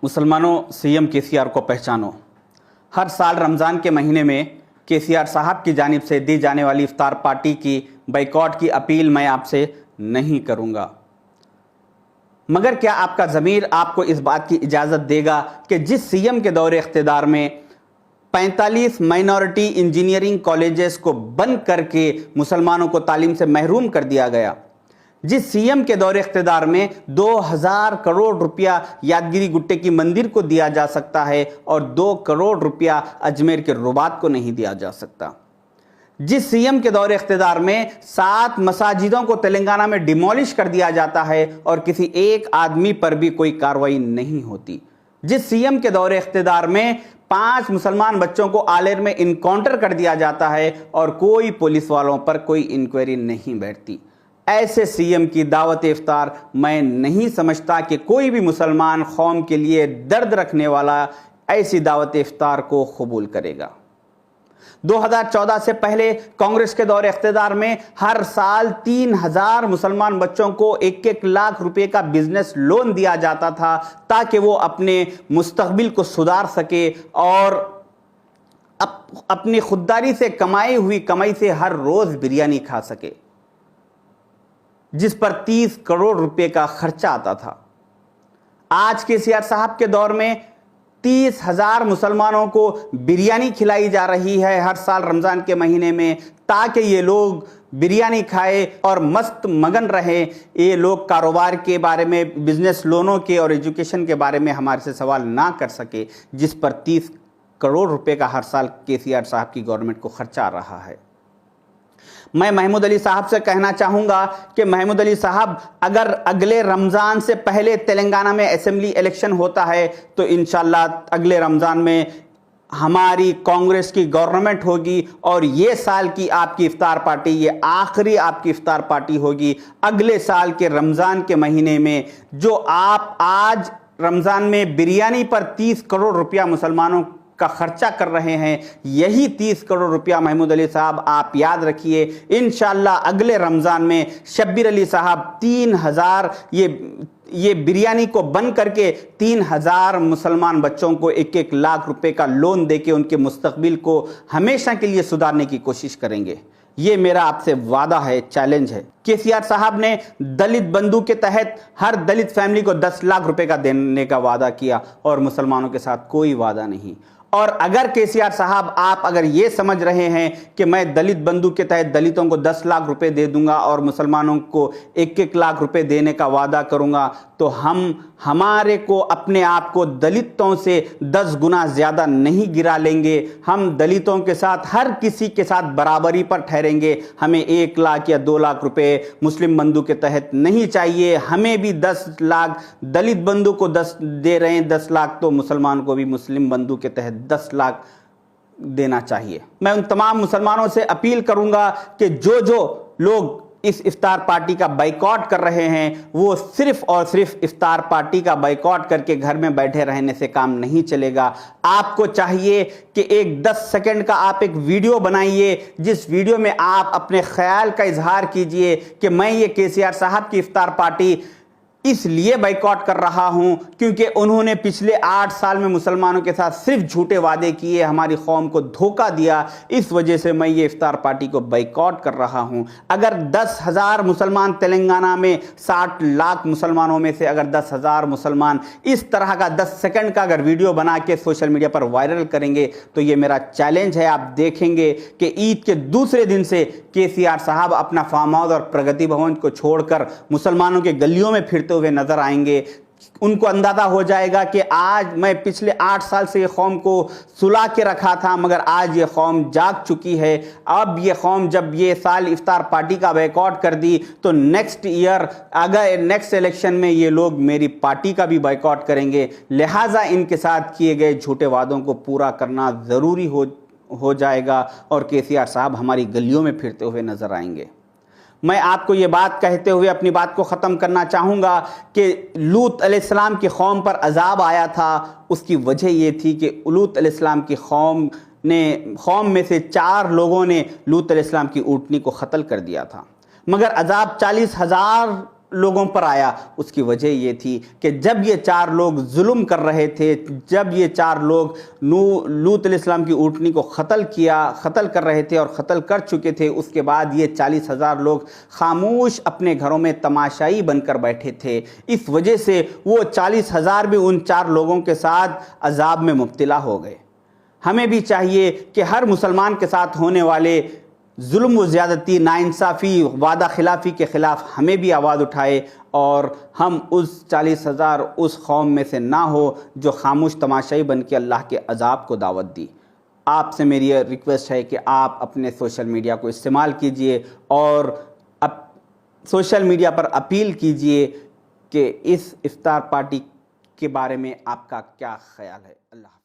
مسلمانوں CM KCR को पहचानो। हर साल रमज़ान के महीने में केसीआर साहब की जानिब से दी जाने वाली इफ्तार पार्टी की बाइकॉट की अपील मैं आपसे नहीं करूंगा, मगर क्या आपका ज़मीर आपको इस बात की इजाज़त देगा कि जिस सीएम के दौरे इख्तिदार में 45 माइनॉरिटी इंजीनियरिंग कॉलेजेस को बंद करके मुसलमानों को तालीम से महरूम कर दिया गया, जिस सीएम के दौरे इख्तिदार में 2000 करोड़ रुपया यादगिरी गुट्टे की मंदिर को दिया जा सकता है और 2 करोड़ रुपया अजमेर के रुबात को नहीं दिया जा सकता, जिस सीएम के दौरे इख्तिदार में 7 मसाजिदों को तेलंगाना में डिमोलिश कर दिया जाता है और किसी एक आदमी पर भी कोई कार्रवाई नहीं होती, जिस सीएम के दौरे इख्तिदार में 5 मुसलमान बच्चों को आलेर में इनकाउंटर कर दिया जाता है और कोई पुलिस वालों पर कोई इंक्वायरी नहीं बैठती, ऐसे सीएम की दावत इफ्तार मैं नहीं समझता कि कोई भी मुसलमान कौम के लिए दर्द रखने वाला ऐसी दावत इफ्तार को कबूल करेगा। 2014 से पहले कांग्रेस के दौरे इख्तिदार में हर साल 3000 मुसलमान बच्चों को 1-1 लाख रुपए का बिजनेस लोन दिया जाता था ताकि वो अपने मुस्तकबिल को सुधार सके और अपनी खुददारी से कमाई हुई कमाई से हर रोज बिरयानी खा सके, जिस पर 30 करोड़ रुपए का खर्चा आता था। आज केसीआर साहब के दौर में 30,000 मुसलमानों को बिरयानी खिलाई जा रही है हर साल रमज़ान के महीने में, ताकि ये लोग बिरयानी खाए और मस्त मगन रहे। ये लोग कारोबार के बारे में, बिजनेस लोनों के और एजुकेशन के बारे में हमारे से सवाल ना कर सके, जिस पर 30 करोड़ रुपए का हर साल केसीआर साहब की गवर्नमेंट को खर्चा आ रहा है। मैं महमूद अली साहब से कहना चाहूँगा कि महमूद अली साहब, अगर अगले रमज़ान से पहले तेलंगाना में असेंबली इलेक्शन होता है तो इंशाल्लाह अगले रमज़ान में हमारी कांग्रेस की गवर्नमेंट होगी और ये साल की आपकी इफ्तार पार्टी, ये आखिरी आपकी इफ्तार पार्टी होगी। अगले साल के रमज़ान के महीने में जो आप आज रमज़ान में बिरयानी पर 30 करोड़ रुपया मुसलमानों का खर्चा कर रहे हैं, यही 30 करोड़ रुपया महमूद अली साहब आप याद रखिए, इंशाल्लाह अगले रमज़ान में शब्बीर अली साहब 3000 ये बिरयानी को बंद करके 3000 मुसलमान बच्चों को 1-1 लाख रुपए का लोन देके उनके मुस्तकबिल को हमेशा के लिए सुधारने की कोशिश करेंगे। ये मेरा आपसे वादा है, चैलेंज है। केसीआर साहब ने दलित बंधु के तहत हर दलित फैमिली को 10 लाख रुपए का देने का वादा किया और मुसलमानों के साथ कोई वादा नहीं। और अगर केसीआर साहब आप अगर ये समझ रहे हैं कि मैं दलित बंधु के तहत दलितों को 10 लाख रुपए दे दूंगा और मुसलमानों को 1-1 लाख रुपए देने का वादा करूंगा, तो हमारे को अपने आप को दलितों से 10 गुना ज़्यादा नहीं गिरा लेंगे। हम दलितों के साथ, हर किसी के साथ बराबरी पर ठहरेंगे। हमें 1 लाख या 2 लाख रुपए मुस्लिम बंधु के तहत नहीं चाहिए, हमें भी 10 लाख, दलित बंधु को 10 दे रहे हैं 10 लाख, तो मुसलमान को भी मुस्लिम बंधु के तहत 10 लाख देना चाहिए। मैं उन तमाम मुसलमानों से अपील करूंगा कि जो लोग इस इफ्तार पार्टी का बाइकॉट कर रहे हैं, वो सिर्फ और सिर्फ इफ्तार पार्टी का बाइकॉट करके घर में बैठे रहने से काम नहीं चलेगा। आपको चाहिए कि एक 10 सेकंड का आप एक वीडियो बनाइए, जिस वीडियो में आप अपने ख्याल का इजहार कीजिए कि मैं ये केसीआर साहब की इफ्तार पार्टी इसलिए बाइकॉट कर रहा हूं क्योंकि उन्होंने पिछले 8 साल में मुसलमानों के साथ सिर्फ झूठे वादे किए, हमारी कौम को धोखा दिया, इस वजह से मैं ये इफ्तार पार्टी को बाइकॉट कर रहा हूं। अगर 10,000 मुसलमान तेलंगाना में 60 लाख मुसलमानों में से अगर 10,000 मुसलमान इस तरह का 10 सेकंड का अगर वीडियो बना के सोशल मीडिया पर वायरल करेंगे तो ये मेरा चैलेंज है। आप देखेंगे कि ईद के दूसरे दिन से केसीआर साहब अपना फार्म हाउस और प्रगति भवन को छोड़कर मुसलमानों के गलियों में फिरते हुए नजर आएंगे। उनको अंदाजा हो जाएगा कि आज मैं पिछले 8 साल से ये कौम को सुला के रखा था, मगर आज ये कौम जाग चुकी है। अब ये कौम जब ये साल इफ्तार पार्टी का बाइकॉट कर दी तो नेक्स्ट ईयर, अगर नेक्स्ट इलेक्शन में ये लोग मेरी पार्टी का भी बाइकॉट करेंगे। लिहाजा इनके साथ किए गए झूठे वादों को पूरा करना ज़रूरी हो जाएगा और केसीआर साहब हमारी गलियों में फिरते हुए नजर आएंगे। मैं आपको ये बात कहते हुए अपनी बात को ख़त्म करना चाहूँगा कि लूत अलैहिस्सलाम की कौम पर अजाब आया था, उसकी वजह ये थी कि लूत अलैहिस्सलाम की कौम में से 4 लोगों ने लूत अलैहिस्सलाम की ऊँटनी को क़त्ल कर दिया था, मगर अजाब 40,000 لوگوں پر آیا، اس کی وجہ یہ تھی کہ جب یہ 4 لوگ ظلم کر رہے تھے، جب یہ 4 لوگ لوط علیہ السلام کی اونٹنی کو قتل کر رہے تھے اور قتل کر چکے تھے، اس کے بعد یہ 40,000 لوگ خاموش اپنے گھروں میں تماشائی بن کر بیٹھے تھے۔ اس وجہ سے وہ 40,000 بھی ان 4 لوگوں کے ساتھ عذاب میں مبتلا ہو گئے۔ ہمیں بھی چاہیے کہ ہر مسلمان کے ساتھ ہونے والے ظلم و زیادتی، ناانصافی، وعدہ خلافی کے خلاف ہمیں بھی آواز اٹھائے اور ہم اس 40,000 اس قوم میں سے نہ ہو جو خاموش تماشائی بن کے اللہ کے عذاب کو دعوت دی۔ آپ سے میری یہ ریکویسٹ ہے کہ آپ اپنے سوشل میڈیا کو استعمال کیجئے اور سوشل میڈیا پر اپیل کیجئے کہ اس افطار پارٹی کے بارے میں آپ کا کیا خیال ہے۔ اللہ حافظ۔